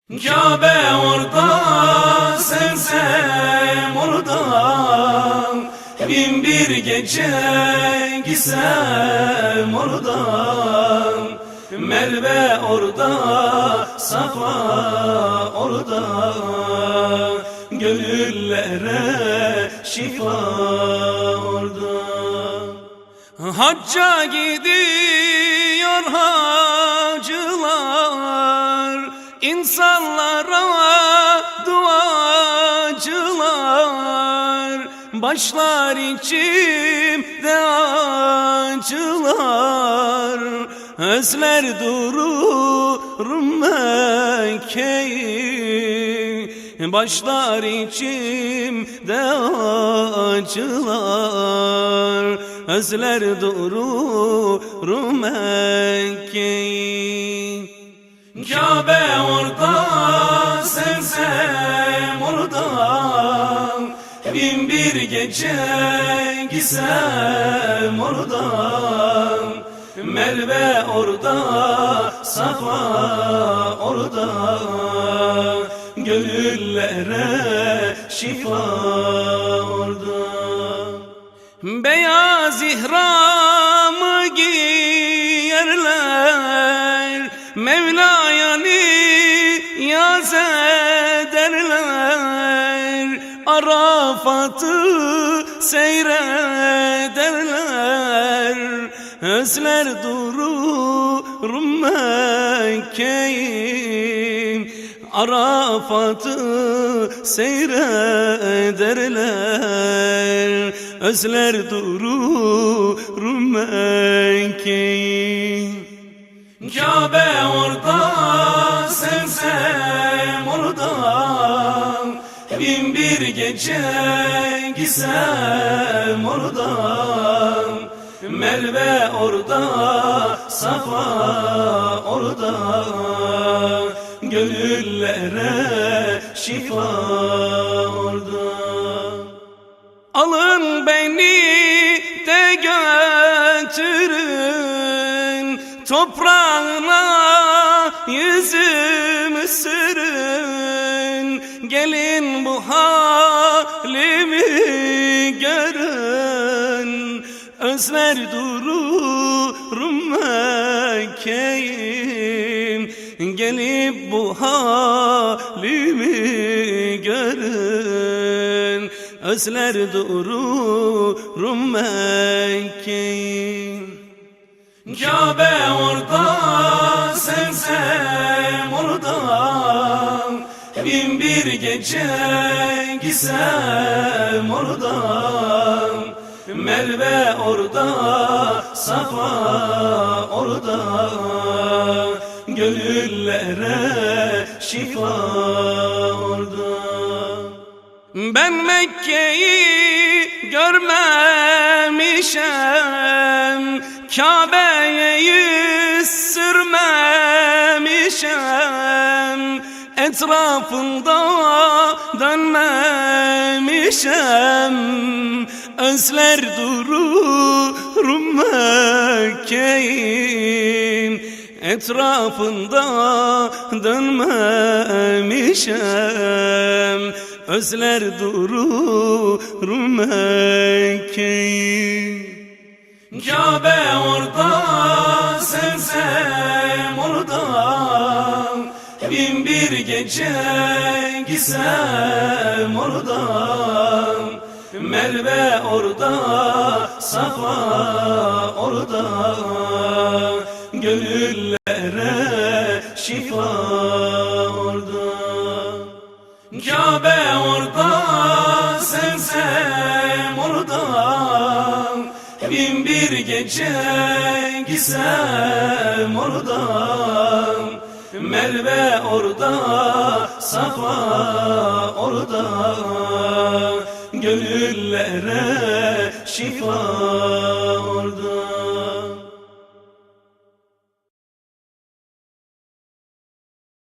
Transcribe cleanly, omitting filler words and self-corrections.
Kabe orada, Zemzem orada, bin bir gece gitsem orada. Merve orada, Safa orada, gönüllere şifa orada. Hacca gidiyor hacılar, İnsanlara duacılar, başlar içimde acılar, özler dururum Mekke'yi, başlar içimde acılar, özler dururum Mekke'yi. Kabe orada, Zemzem orada, bin bir gece gitsem orada. Merve orada, Safa orada, gönüllere şifa orada. Beyaz ihramı giyerler, Mevla'ya niyaz ederler, Arafat'ı seyrederler, özler dururum Mekke'yi, Arafat'ı seyrederler, özler dururum Mekke'yi. Kabe orada, Zemzem orada, bin bir gece gitsem orada. Merve orada, Safa orada, gönüllere şifa orada. Alın beni de götürün, toprağına yüzümü sürün, gelin bu halimi görün, özler dururum Mekke'yi, gelip bu halimi görün, özler dururum Mekke'yi. Kabe orada, Zemzem orada, bin bir gece gitsem orada. Merve orada, Safa orada, gönüllere şifa orada. Ben Mekke'yi görmemişem, Kabe'ye yüz sürmemişem, etrafında dönmemişem, özler dururum Mekke'yi, etrafında dönmemişem, özler dururum Mekke'yi. Kabe orada, Zemzem orada, bin bir gece gitsem orada. Merve orada, Safa orada, gönüllere şifa orada. Kabe orada, Zemzem orada, bin bir gece gitsem orada. Merve orada, Safa orada, gönüllere şifa orada.